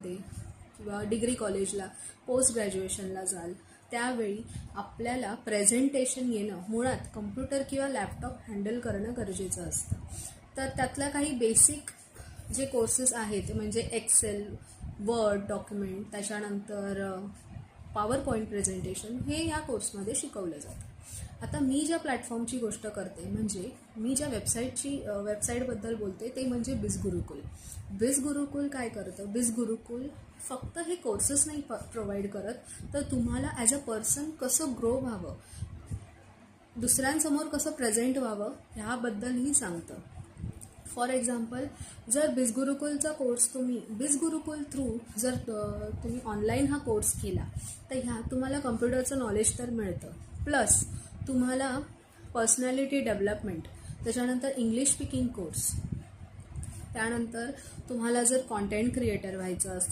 किंवा डिग्री कॉलेजला पोस्ट ग्रॅज्युएशनला जाल त्यावेळी आपल्याला प्रेझेंटेशन येणं मुळात कम्प्युटर किंवा लॅपटॉप हँडल करणं गरजेचं असतं. तर त्यातल्या काही बेसिक जे कोर्सेस आहेत म्हणजे एक्सेल, वर्ड डॉक्युमेंट, त्याच्यानंतर पॉवर पॉईंट प्रेझेंटेशन हे या कोर्समध्ये शिकवलं जातं. आता मी ज्या प्लॅटफॉर्मची गोष्ट करते म्हणजे मी ज्या वेबसाईटबद्दल बोलते ते म्हणजे बिझगुरुकुल. बिझगुरुकुल काय करतं? बिझगुरुकुल फक्त हे कोर्सेस नाही प्रोव्हाइड करत, तर तुम्हाला ॲज अ पर्सन कसं ग्रो व्हावं, दुसऱ्यांसमोर कसं प्रेझेंट व्हावं ह्याबद्दलही सांगतं. फॉर एक्झाम्पल, जर बिझगुरुकुलचा कोर्स बिझगुरुकुल थ्रू जर तुम्ही ऑनलाईन हा कोर्स केला तर तुम्हाला कम्प्युटरचं नॉलेज तर मिळतं, प्लस तुम्हाला पर्सनॅलिटी डेव्हलपमेंट, त्याच्यानंतर इंग्लिश स्पीकिंग कोर्स, त्यानंतर तुम्हाला जर कॉन्टेंट क्रिएटर व्हायचं असेल